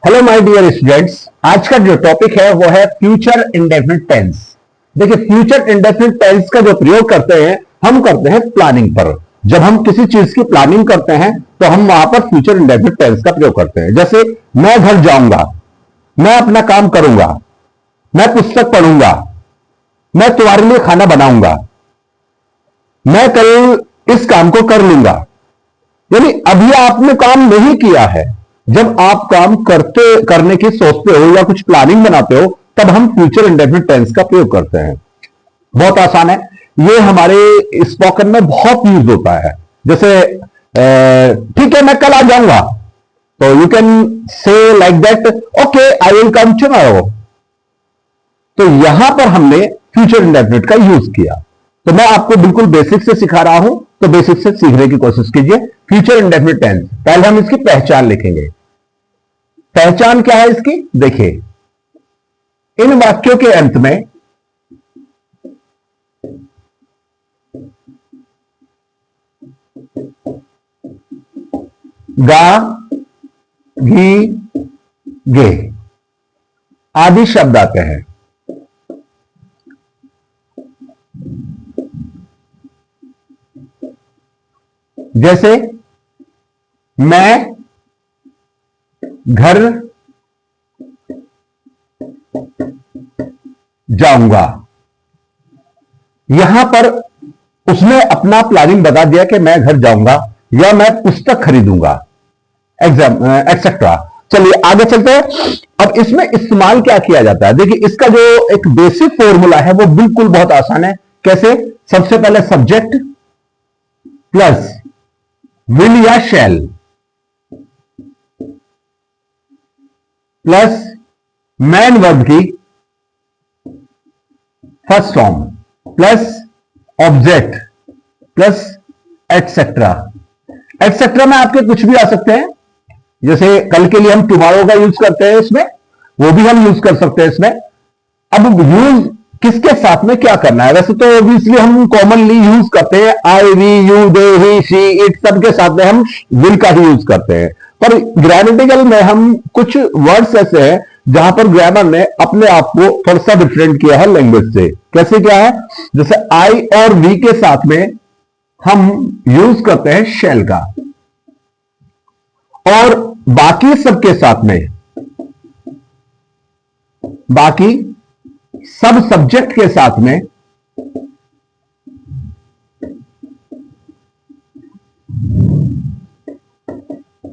Hello my dear students. आज का जो टॉपिक है वो है फ्यूचर इंडेफिनिट टेंस। देखिए, फ्यूचर इंडेफिनिट टेंस का जो प्रयोग करते हैं हम करते हैं प्लानिंग पर। जब हम किसी चीज की प्लानिंग करते हैं तो हम वहां पर फ्यूचर इंडेफिनिट टेंस का प्रयोग करते हैं। जैसे मैं घर जाऊंगा, मैं अपना काम करूंगा, मैं पुस्तक पढ़ूंगा, मैं तुम्हारे लिए खाना बनाऊंगा, मैं कल इस काम को कर लूंगा। यानी अभी आपने काम नहीं किया है। जब आप काम करने की सोचते हो या कुछ प्लानिंग बनाते हो तब हम फ्यूचर इंडेफिनिट टेंस का प्रयोग करते हैं। बहुत आसान है, ये हमारे स्पोकन में बहुत यूज होता है। जैसे ठीक है, मैं कल आ जाऊंगा, तो you can say like that, okay I will come tomorrow. तो यहां पर हमने फ्यूचर इंडेफिनिट का यूज किया। तो मैं आपको बिल्कुल बेसिक से सिखा रहा हूं, तो बेसिक से सीखने की कोशिश कीजिए। फ्यूचर इंडेफिनिट टेंस, पहले हम इसकी पहचान लिखेंगे। पहचान क्या है इसकी? देखिए, इन वाक्यों के अंत में गा, घी, गे आदि शब्द आते हैं। जैसे मैं घर जाऊंगा, यहां पर उसने अपना प्लानिंग बता दिया कि मैं घर जाऊंगा या मैं पुस्तक खरीदूंगा, एग्जाम एक्सेट्रा। चलिए आगे चलते हैं। अब इसमें इस्तेमाल क्या किया जाता है? देखिए, इसका जो एक बेसिक फॉर्मूला है वो बिल्कुल बहुत आसान है। कैसे? सबसे पहले सब्जेक्ट प्लस विल या शैल प्लस मैन वर्ब की first form plus object plus etcetera. Etcetera में आपके कुछ भी आ सकते हैं। जैसे कल के लिए हम टुमारो का यूज करते हैं, इसमें वो भी हम यूज कर सकते हैं इसमें। अब यूज किसके साथ में क्या करना है? वैसे तो ऑब्वियसली हम कॉमनली यूज करते हैं I, we, you, they, he, she, it, सबके साथ में हम विल का ही यूज करते हैं। पर ग्रामेटिकल में हम कुछ वर्ड्स ऐसे हैं जहां पर ग्रामर ने अपने आप को थोड़ा सा डिफरेंट किया है लैंग्वेज से। कैसे क्या है? जैसे आई और वी के साथ में हम यूज करते हैं शैल का, और बाकी सबके साथ में, बाकी सब सब्जेक्ट के साथ में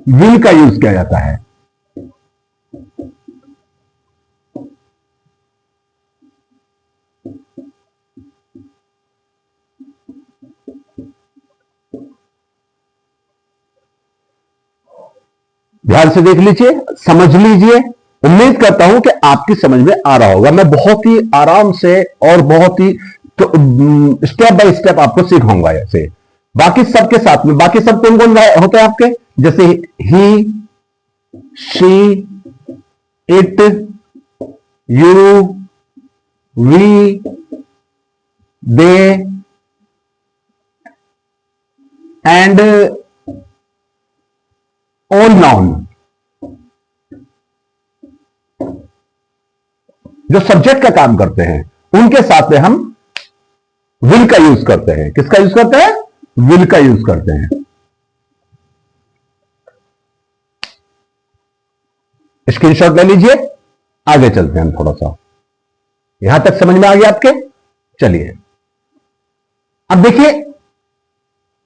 विल का यूज किया जाता है। ध्यान से देख लीजिए, समझ लीजिए। उम्मीद करता हूं कि आपकी समझ में आ रहा होगा। मैं बहुत ही आराम से और बहुत ही स्टेप बाय स्टेप आपको सिखाऊंगा ऐसे। बाकी सबके साथ में, बाकी सब कौन कौन होते हैं आपके? जैसे he, she, it, you, we, they and all noun. जो सब्जेक्ट का काम करते हैं उनके साथ में हम विल का यूज करते हैं। किसका यूज करते हैं? विल का यूज करते हैं। स्क्रीनशॉट ले लीजिए, आगे चलते हैं हम थोड़ा सा। यहां तक समझ में आ गया आपके? चलिए अब देखिए,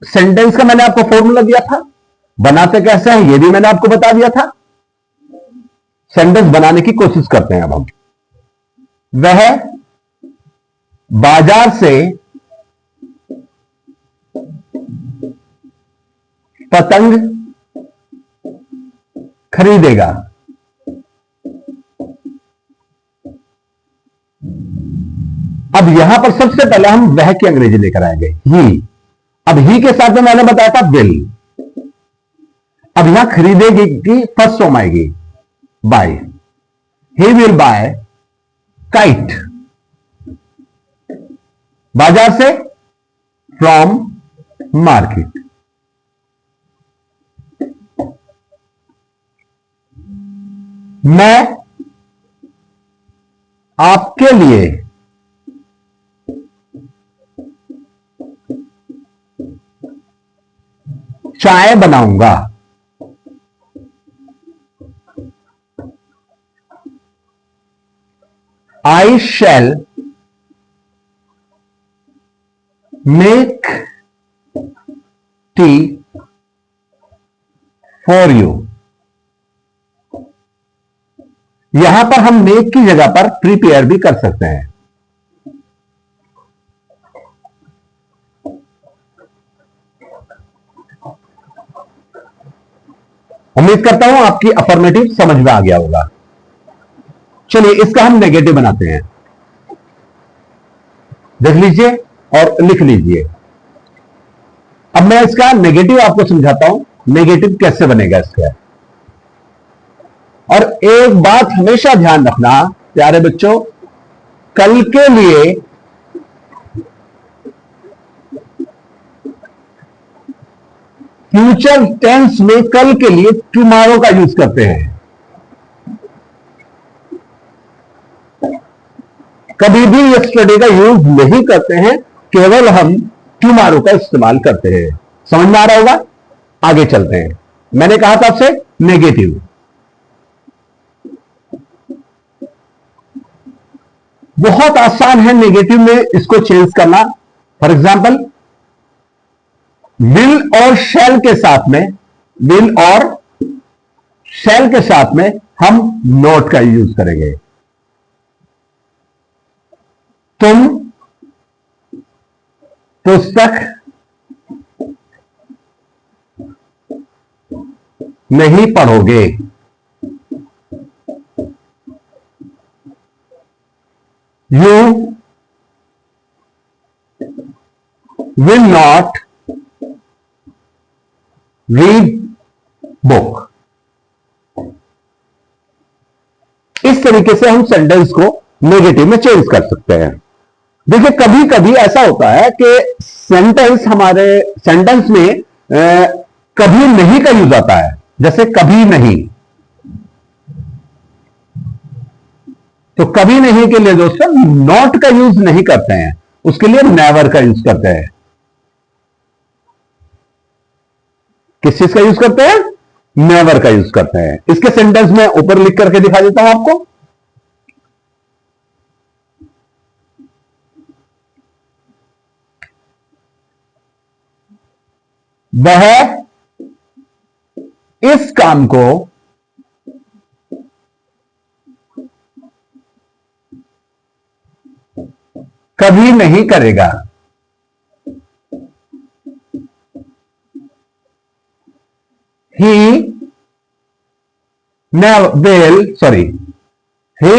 सेंटेंस का मैंने आपको फॉर्मूला दिया था, बनाते कैसे हैं ये भी मैंने आपको बता दिया था। सेंटेंस बनाने की कोशिश करते हैं अब हम। वह बाजार से पतंग खरीदेगा। अब यहां पर सबसे पहले हम वह की अंग्रेजी लेकर आएंगे, ही। अब ही के साथ में मैंने बताया था विल। अब यहां खरीदेगी की फर्स्ट फॉर्म आएगी, buy. He will buy kite. बाजार से, फ्रॉम मार्केट। मैं आपके लिए चाय बनाऊंगा। I shall make tea for you. यहां पर हम मेक की जगह पर प्रिपेयर भी कर सकते हैं। उम्मीद करता हूं आपकी अफर्मेटिव समझ में आ गया होगा। चलिए इसका हम नेगेटिव बनाते हैं। देख लीजिए और लिख लीजिए। अब मैं इसका नेगेटिव आपको समझाता हूं, नेगेटिव कैसे बनेगा इसका। और एक बात हमेशा ध्यान रखना प्यारे बच्चों, कल के लिए फ्यूचर टेंस में कल के लिए टुमारो का यूज करते हैं। कभी भी यस्टरडे का यूज नहीं करते हैं, केवल हम टुमारो का इस्तेमाल करते हैं। समझ में आ रहा होगा? आगे चलते हैं। मैंने कहा था आपसे नेगेटिव। बहुत आसान है नेगेटिव में इसको चेंज करना। फॉर एग्जाम्पल, विल और शैल के साथ में, विल और शैल के साथ में हम नॉट का यूज करेंगे। तुम पुस्तक नहीं पढ़ोगे। You will not read book. इस तरीके से हम सेंटेंस को नेगेटिव में चेंज कर सकते हैं। देखिए कभी कभी ऐसा होता है कि सेंटेंस में कभी नहीं का यूज आता है, जैसे कभी नहीं। तो कभी नहीं के लिए दोस्तों नॉट का यूज नहीं करते हैं, उसके लिए नेवर का यूज करते हैं। किस चीज का यूज करते हैं? नेवर का यूज करते हैं। इसके सेंटेंस में ऊपर लिख करके दिखा देता हूं आपको। वह इस काम को कभी नहीं करेगा। he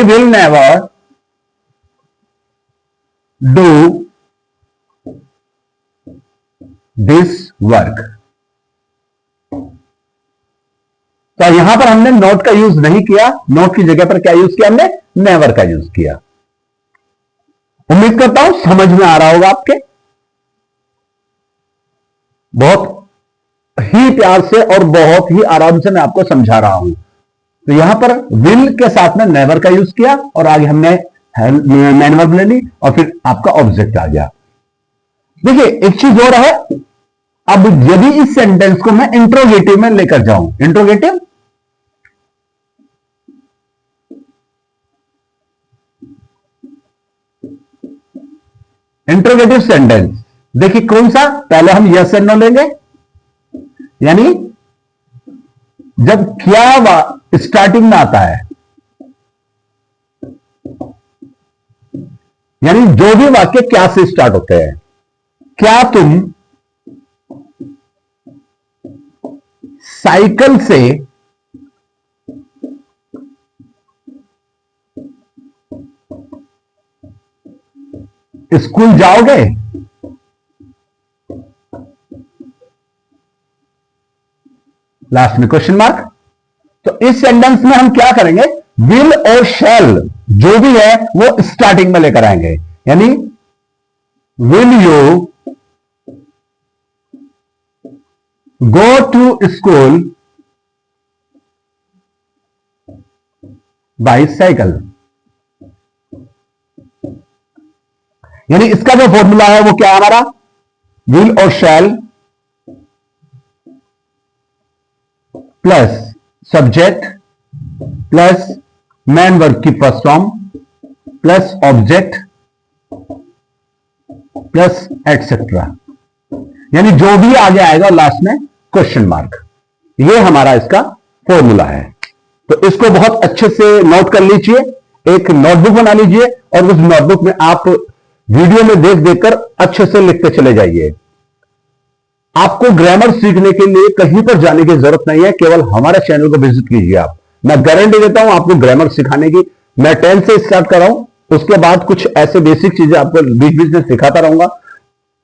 will never do this work। तो यहां पर हमने नॉट का यूज नहीं किया, नॉट की जगह पर क्या यूज किया हमने? नेवर का यूज किया। उम्मीद करता हूं समझ में आ रहा होगा आपके। बहुत ही प्यार से और बहुत ही आराम से मैं आपको समझा रहा हूं। तो यहां पर विल के साथ में नेवर का यूज किया और आगे हमने मैन वर्ब ले ली और फिर आपका ऑब्जेक्ट आ गया। देखिए एक चीज और है, अब यदि इस सेंटेंस को मैं इंट्रोगेटिव में लेकर जाऊं, इंट्रोगेटिव सेंटेंस, देखिए कौन सा? पहले हम यस एंड नो लेंगे, यानी जब क्या स्टार्टिंग में आता है, यानी जो भी वाक्य क्या से स्टार्ट होते हैं। क्या तुम साइकिल से स्कूल जाओगे? लास्ट में क्वेश्चन मार्क। तो इस सेंटेंस में हम क्या करेंगे? विल और शैल जो भी है वो स्टार्टिंग में लेकर आएंगे, यानी will you go to school bicycle. यानी इसका जो फॉर्मूला है वो क्या है हमारा, विल और shall plus subject plus main verb की first form plus object plus etcetera, यानी जो भी आगे आएगा लास्ट में क्वेश्चन मार्क। ये हमारा इसका फॉर्मूला है। तो इसको बहुत अच्छे से नोट कर लीजिए, एक नोटबुक बना लीजिए और उस नोटबुक में आप वीडियो में देख देखकर अच्छे से लिखते चले जाइए। आपको ग्रामर सीखने के लिए कहीं पर जाने की जरूरत नहीं है, केवल हमारे चैनल को विजिट कीजिए आप। मैं गारंटी देता हूं आपको ग्रामर सिखाने की। मैं 10 से स्टार्ट कर रहा हूं, उसके बाद कुछ ऐसे बेसिक चीजें आपको बीच बीच में सिखाता रहूंगा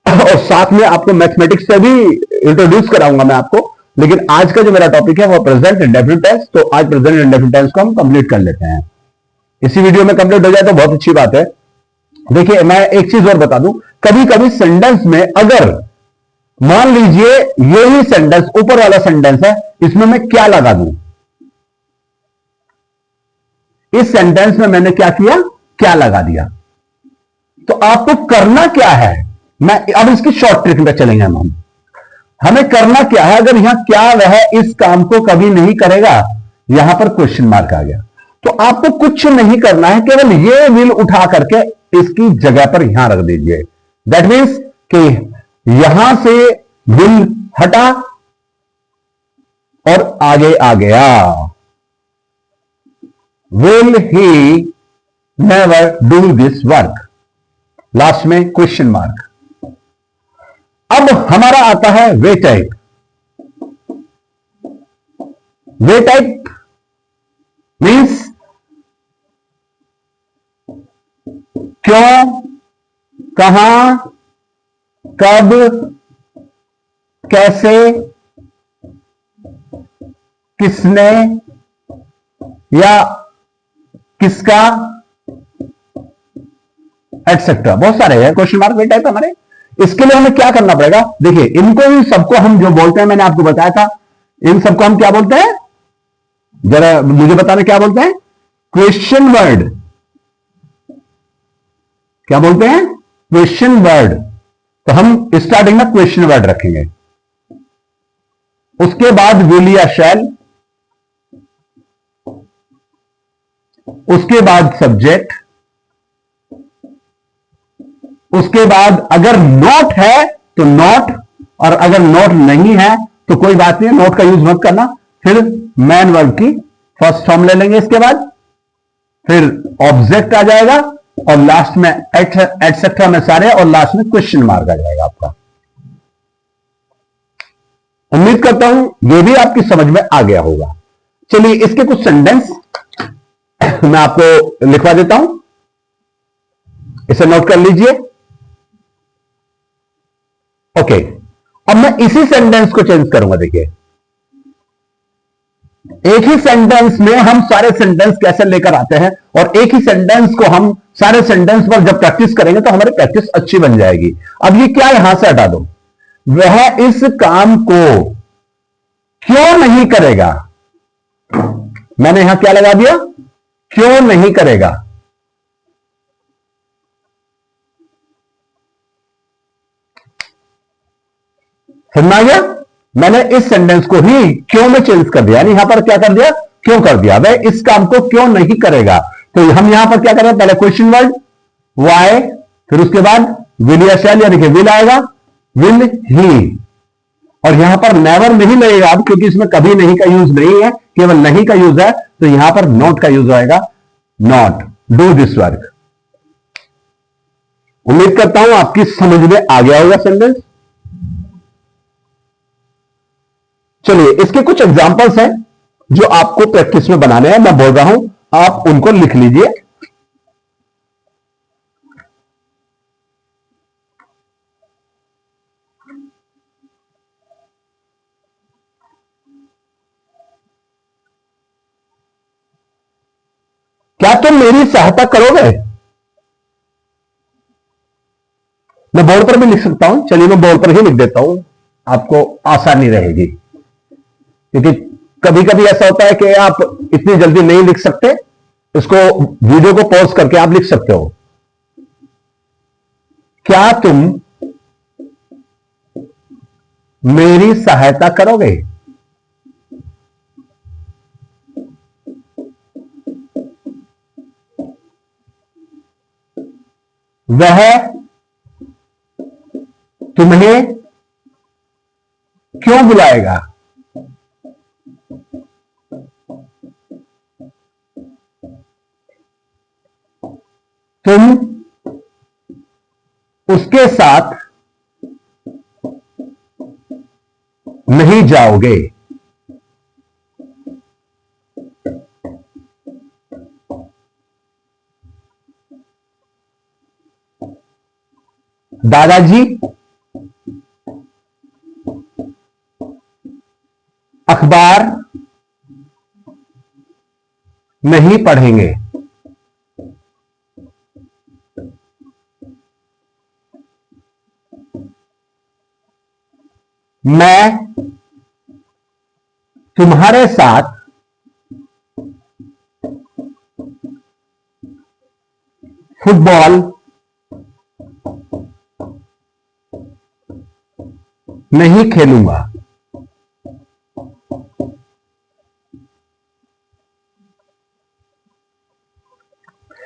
और साथ में आपको मैथमेटिक्स से भी इंट्रोड्यूस कराऊंगा मैं आपको। लेकिन आज का जो मेरा टॉपिक है वो प्रेजेंट इंडेफिनिट टेंस, तो आज प्रेजेंट इंडेफिनिट टेंस को हम कंप्लीट कर लेते हैं। इसी वीडियो में कंप्लीट हो जाए तो बहुत अच्छी बात है। देखिए मैं एक चीज और बता दूं, कभी कभी सेंटेंस में अगर मान लीजिए यही सेंटेंस ऊपर वाला सेंटेंस है, इसमें मैं क्या लगा दूं, इस सेंटेंस में मैंने क्या किया, क्या लगा दिया, तो आपको करना क्या है, मैं अब इसकी शॉर्ट ट्रिक में चलेंगे हम। हमें करना क्या है, अगर यहां क्या वह इस काम को कभी नहीं करेगा, यहां पर क्वेश्चन मार्क आ गया, तो आपको कुछ नहीं करना है, केवल ये विल उठा करके इसकी जगह पर यहां रख दीजिए। दैट मीन्स कि यहां से विल हटा और आगे आ गया, will he never do this work, last में क्वेश्चन मार्क। अब हमारा आता है वे टाइप। वे टाइप मीन्स क्यों, कहां, कब, कैसे, किसने या किसका, एटसेट्रा, बहुत सारे हैं क्वेश्चन मार्क वे टाइप हमारे। इसके लिए हमें क्या करना पड़ेगा, देखिए इनको ही सबको हम जो बोलते हैं, मैंने आपको बताया था, इन सबको हम क्या बोलते हैं, जरा मुझे बताना क्या बोलते हैं, क्वेश्चन वर्ड। क्या बोलते हैं, क्वेश्चन वर्ड। तो हम स्टार्टिंग में क्वेश्चन वर्ड रखेंगे, उसके बाद विल या शैल, उसके बाद सब्जेक्ट, उसके बाद अगर नॉट है तो नॉट, और अगर नॉट नहीं है तो कोई बात नहीं, नॉट का यूज मत करना। फिर मैन वर्ब की फर्स्ट फॉर्म ले लेंगे, इसके बाद फिर ऑब्जेक्ट आ जाएगा और लास्ट में एटसेट्रा में सारे, और लास्ट में क्वेश्चन मार्क आ जाएगा आपका। उम्मीद करता हूं ये भी आपकी समझ में आ गया होगा। चलिए इसके कुछ सेंटेंस मैं आपको लिखवा देता हूं, इसे नोट कर लीजिए। ओके, अब मैं इसी सेंटेंस को चेंज करूंगा। देखिए एक ही सेंटेंस में हम सारे सेंटेंस कैसे लेकर आते हैं, और एक ही सेंटेंस को हम सारे सेंटेंस पर जब प्रैक्टिस करेंगे तो हमारी प्रैक्टिस अच्छी बन जाएगी। अब ये क्या यहां से हटा दो, वह इस काम को क्यों नहीं करेगा, मैंने यहां क्या लगा दिया, क्यों नहीं करेगा। समझ आ गया, मैंने इस सेंटेंस को ही क्यों में चेंज कर दिया, यानी यहां पर क्या कर दिया, क्यों कर दिया, वह इस काम को क्यों नहीं करेगा। तो हम यहां पर क्या कर रहे हैं, पहले क्वेश्चन वर्ड वाई, फिर उसके बाद विल या शैल, यानी कि विल आएगा, विल ही, और यहां पर नेवर नहीं लगेगा अब, क्योंकि इसमें कभी नहीं का यूज नहीं है, केवल नहीं का यूज है, तो यहां पर नॉट का यूज आएगा, नॉट डू दिस वर्क। उम्मीद करता हूं आपकी समझ में आ गया होगा सेंटेंस। चलिए इसके कुछ एग्जांपल्स हैं जो आपको प्रैक्टिस में बनाने हैं, मैं बोल रहा हूं, आप उनको लिख लीजिए। क्या तुम मेरी सहायता करोगे, मैं बोर्ड पर भी लिख सकता हूं, चलिए मैं बोर्ड पर ही लिख देता हूं, आपको आसानी रहेगी, क्योंकि कभी कभी ऐसा होता है कि आप इतनी जल्दी नहीं लिख सकते, इसको वीडियो को पॉज करके आप लिख सकते हो, क्या तुम मेरी सहायता करोगे? वह तुम्हें क्यों बुलाएगा? तुम उसके साथ नहीं जाओगे। दादाजी अखबार नहीं पढ़ेंगे। मैं तुम्हारे साथ फुटबॉल नहीं खेलूंगा।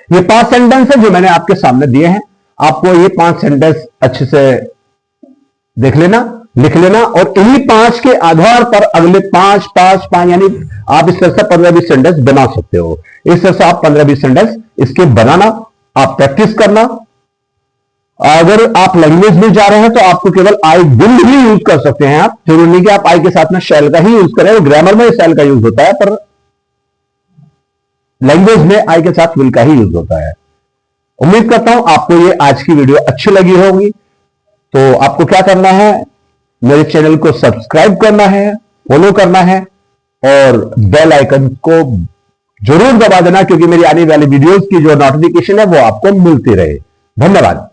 ये 5 सेंटेंस है जो मैंने आपके सामने दिए हैं। आपको ये 5 सेंटेंस अच्छे से देख लेना, लिख लेना, और इन्हीं 5 के आधार पर अगले 5 यानी आप इस तरह से 15-20 सेंटेंस बना सकते हो। इस तरह से आप 15-20 सेंटेंस इसके बनाना, आप प्रैक्टिस करना। अगर आप लैंग्वेज में जा रहे हैं तो आपको केवल आई विल ही यूज कर सकते हैं। आप जरूरी नहीं कि आप आई के साथ में शैल का ही यूज करें। ग्रामर में शैल का यूज होता है, पर लैंग्वेज में आई के साथ विल का ही यूज होता है। उम्मीद करता हूं आपको ये आज की वीडियो अच्छी लगी होगी। तो आपको क्या करना है, मेरे चैनल को सब्सक्राइब करना है, फॉलो करना है, और बेल आइकन को जरूर दबा देना, क्योंकि मेरी आने वाली वीडियोस की जो नोटिफिकेशन है वो आपको मिलती रहे। धन्यवाद।